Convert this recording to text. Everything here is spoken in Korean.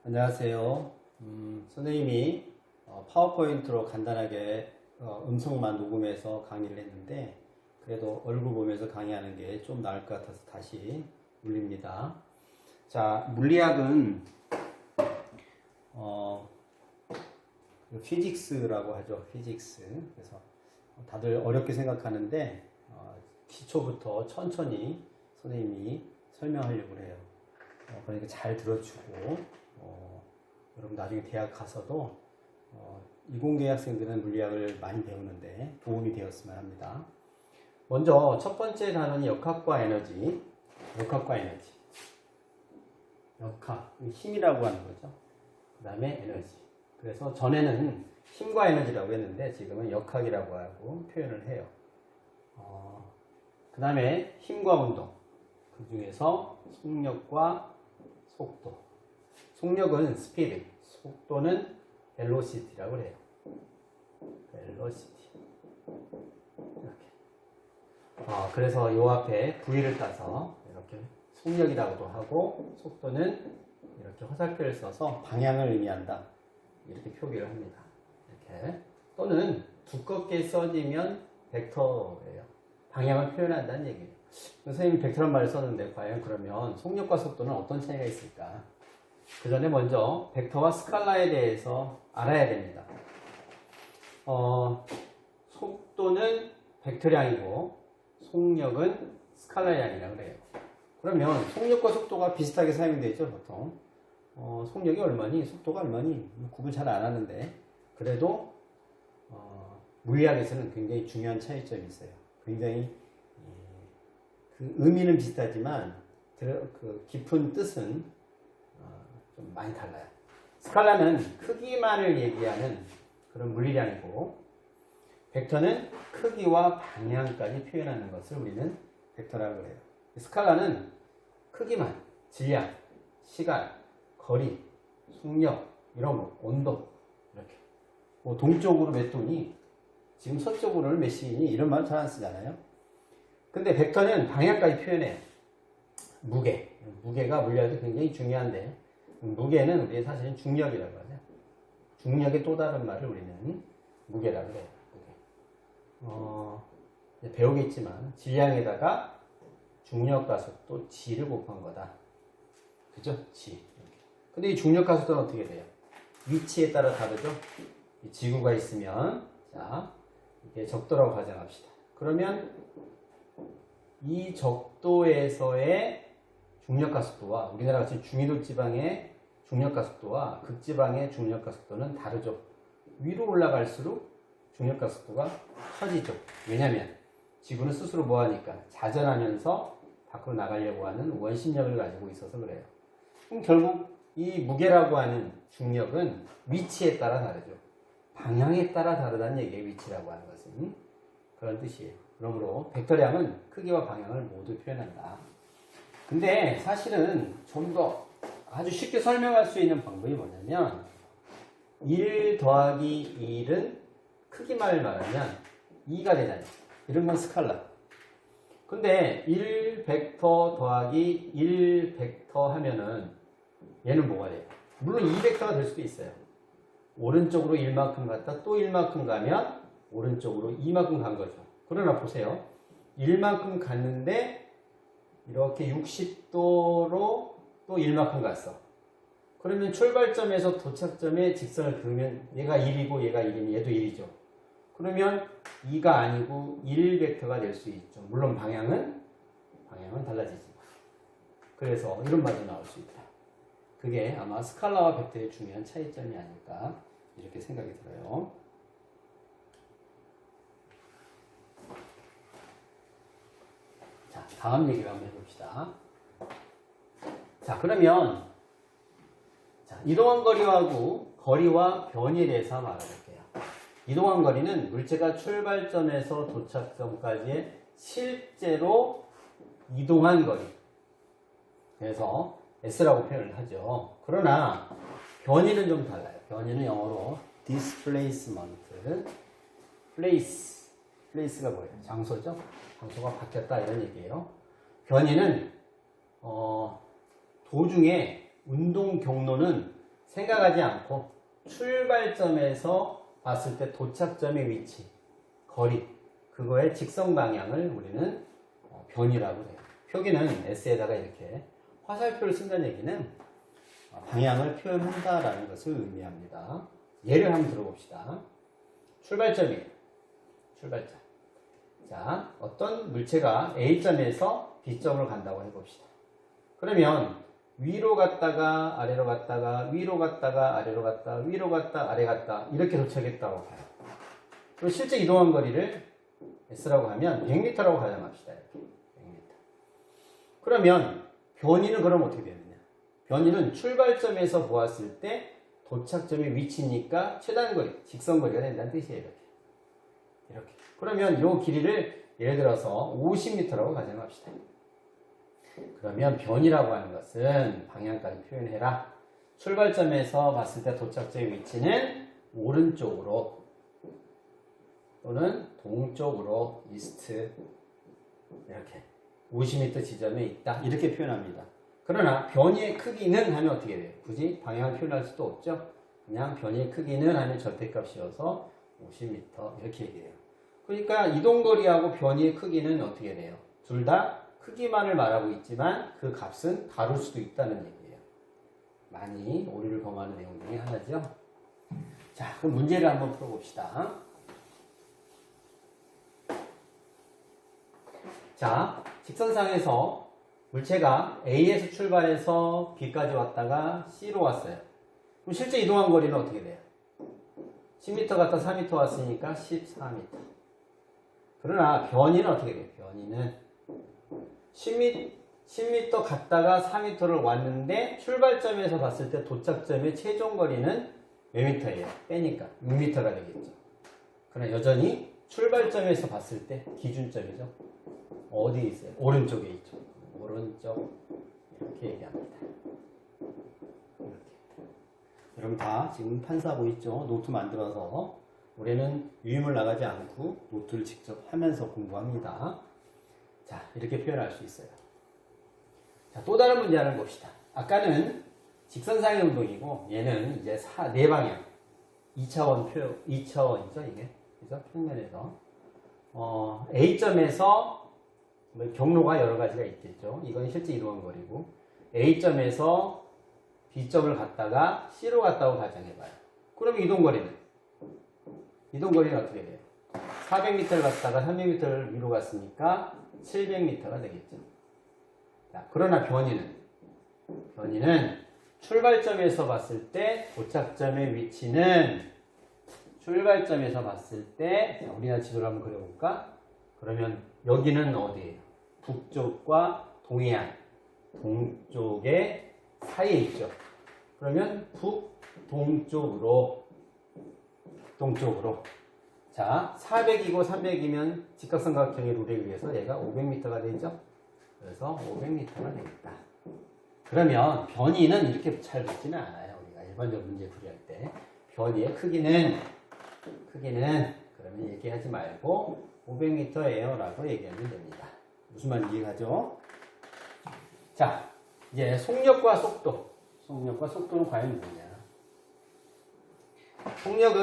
안녕하세요. 선생님이 파워포인트로 간단하게 음성만 녹음해서 강의를 했는데 그래도 얼굴 보면서 강의하는 게 좀 나을 것 같아서 다시 올립니다. 자, 물리학은 피직스라고 하죠. 피직스. 그래서 다들 어렵게 생각하는데 기초부터 천천히 선생님이 설명하려고 해요. 그러니까 잘 들어주고 여러분 나중에 대학 가서도 이공계 학생들은 물리학을 많이 배우는데 도움이 되었으면 합니다. 먼저 첫 번째 단원이 역학과 에너지. 역학과 에너지. 역학, 힘이라고 하는 거죠. 그 다음에 에너지. 그래서 전에는 힘과 에너지라고 했는데 지금은 역학이라고 하고 표현을 해요. 그 다음에 힘과 운동. 그 중에서 속력과 속도. 속력은 스피드, 속도는 벨로시티라고 해요. 벨로시티. 이렇게. 그래서 요 앞에 V를 따서 이렇게 속력이라고도 하고 속도는 이렇게 화살표를 써서 방향을 의미한다. 이렇게 표기를 합니다. 이렇게. 또는 두껍게 써지면 벡터예요. 방향을 표현한다는 얘기예요. 선생님이 벡터란 말을 썼는데 과연 그러면 속력과 속도는 어떤 차이가 있을까? 그 전에 먼저 벡터와 스칼라에 대해서 알아야 됩니다. 속도는 벡터량이고 속력은 스칼라량이라고 그래요. 그러면 속력과 속도가 비슷하게 사용되죠, 보통. 속력이 얼마니? 속도가 얼마니? 구분 잘 안 하는데 그래도 물리학에서는 굉장히 중요한 차이점이 있어요. 굉장히 그 의미는 비슷하지만 그 깊은 뜻은 좀 많이 달라요. 스칼라는 크기만을 얘기하는 그런 물리량이고 벡터는 크기와 방향까지 표현하는 것을 우리는 벡터라고 해요. 스칼라는 크기만, 질량, 시간, 거리, 속력, 이런 거, 온도 이렇게 뭐 동쪽으로 몇 도니 지금 서쪽으로는 몇 시니 이런 말 잘 안 쓰잖아요. 근데 벡터는 방향까지 표현해요. 무게가 물리학이 굉장히 중요한데 무게는 우리 사실은 중력이라고 하죠. 중력의 또 다른 말을 우리는 무게라고 해요. 무게. 배우겠지만 질량에다가 중력과 속도 G를 곱한 거다. 그죠? G. 근데 이 중력과 속도는 어떻게 돼요? 위치에 따라 다르죠? 이 지구가 있으면 자 이게 적도라고 가정합시다. 그러면 이 적도에서의 중력과 속도와 우리나라 같이 중위도 지방의 중력과 속도와 극지방의 중력과 속도는 다르죠. 위로 올라갈수록 중력과 속도가 커지죠. 왜냐하면 지구는 스스로 뭐하니까 자전하면서 밖으로 나가려고 하는 원심력을 가지고 있어서 그래요. 그럼 결국 이 무게라고 하는 중력은 위치에 따라 다르죠. 방향에 따라 다르다는 얘기예요. 위치라고 하는 것은. 그런 뜻이에요. 그러므로 벡터량은 크기와 방향을 모두 표현한다. 근데 사실은 좀 더 아주 쉽게 설명할 수 있는 방법이 뭐냐면 1 더하기 1은 크기만을 말하면 2가 되잖아요. 이런 건 스칼라. 근데 1 벡터 더하기 1 벡터 하면은 얘는 뭐가 돼요? 물론 2 벡터가 될 수도 있어요. 오른쪽으로 1만큼 갔다 또 1만큼 가면 오른쪽으로 2만큼 간 거죠. 그러나 보세요. 1만큼 갔는데 이렇게 60도로 또 1만큼 갔어. 그러면 출발점에서 도착점에 직선을 그으면 얘가 1이고 얘가 1이면 얘도 1이죠. 그러면 2가 아니고 1벡터가 될 수 있죠. 물론 방향은 달라지지만. 그래서 이런 말이 나올 수 있다. 그게 아마 스칼라와 벡터의 중요한 차이점이 아닐까 이렇게 생각이 들어요. 자, 다음 얘기를 한번 해봅시다. 자, 그러면 이동한 거리하고 거리와 변이에 대해서 한번 알아볼게요. 이동한 거리는 물체가 출발점에서 도착점까지의 실제로 이동한 거리. 그래서 S라고 표현을 하죠. 그러나 변이는 좀 달라요. 변이는 영어로 displacement. place가 뭐예요? 장소죠? 장소가 바뀌었다 이런 얘기예요. 변이는 도중에 운동 경로는 생각하지 않고 출발점에서 봤을 때 도착점의 위치, 거리, 그거의 직선 방향을 우리는 변이라고 해요. 표기는 S에다가 이렇게 화살표를 쓴다는 얘기는 방향을 표현한다라는 것을 의미합니다. 예를 한번 들어봅시다. 출발점이에요. 출발점. 자, 어떤 물체가 A점에서 B점으로 간다고 해봅시다. 그러면 위로 갔다가 아래로 갔다가 위로 갔다가 아래로 갔다가 위로 갔다 아래 갔다 이렇게 도착했다고 봐요. 그리고 실제 이동한 거리를 S라고 하면 100m라고 가정합시다. 이렇게 100m. 그러면 변이는 그럼 어떻게 되느냐? 변이는 출발점에서 보았을 때 도착점의 위치니까 최단거리, 직선거리가 된다는 뜻이에요. 이렇게. 그러면 이 길이를 예를 들어서 50m라고 가정합시다. 그러면 변이라고 하는 것은 방향까지 표현해라. 출발점에서 봤을 때 도착점의 위치는 오른쪽으로 또는 동쪽으로 이스트 이렇게 50m 지점에 있다. 이렇게 표현합니다. 그러나 변이의 크기는 하면 어떻게 돼요? 굳이 방향을 표현할 수도 없죠. 그냥 변이의 크기는 하면 절대값이어서 50m 이렇게 얘기해요. 그러니까 이동거리하고 변이의 크기는 어떻게 돼요? 둘 다 크기만을 말하고 있지만 그 값은 다를 수도 있다는 얘기예요. 많이 오류를 범하는 내용 중에 하나죠. 자, 그럼 문제를 한번 풀어봅시다. 자, 직선상에서 물체가 A에서 출발해서 B까지 왔다가 C로 왔어요. 그럼 실제 이동한 거리는 어떻게 돼요? 10m 갔다 4m 왔으니까 14m. 그러나 변이는 어떻게 돼요? 변이는 10m 갔다가 4m를 왔는데 출발점에서 봤을 때 도착점의 최종 거리는 몇 미터예요? 빼니까 6m가 되겠죠. 그러나 여전히 출발점에서 봤을 때 기준점이죠. 어디에 있어요? 오른쪽에 있죠. 오른쪽 이렇게 얘기합니다. 이렇게. 여러분 다 지금 판사하고 있죠? 노트 만들어서 올해는 유임을 나가지 않고 노트를 직접 하면서 공부합니다. 자, 이렇게 표현할 수 있어요. 자, 또 다른 문제 하나 봅시다. 아까는 직선상의 운동이고 얘는 이제 네 방향 2차원이죠 이게. 그죠? 평면에서 A점에서 경로가 여러 가지가 있겠죠. 이건 실제 이동한 거리고 A점에서 B점을 갔다가 C로 갔다고 가정해봐요. 그럼 이동거리는 어떻게 돼요? 400m를 갔다가 300m를 위로 갔으니까 700m가 되겠죠. 자, 그러나 변이는 출발점에서 봤을 때 도착점의 위치는 출발점에서 봤을 때 자, 우리나라 지도를 한번 그려볼까? 그러면 여기는 어디예요? 북쪽과 동해안 동쪽의 사이에 있죠. 그러면 북동쪽으로 자 400이고 300이면 직각삼각형의 룰에 의해서 얘가 500m가 되죠. 그래서 500m가 되겠다. 그러면 변이는 이렇게 잘 붙지는 않아요. 우리가 일반적으로 문제 풀이할 때 변이의 크기는 그러면 얘기하지 말고 500m예요 라고 얘기하면 됩니다. 무슨 말인지 이해가죠? 자, 이제 속력과 속도는 과연 뭐냐? 속력은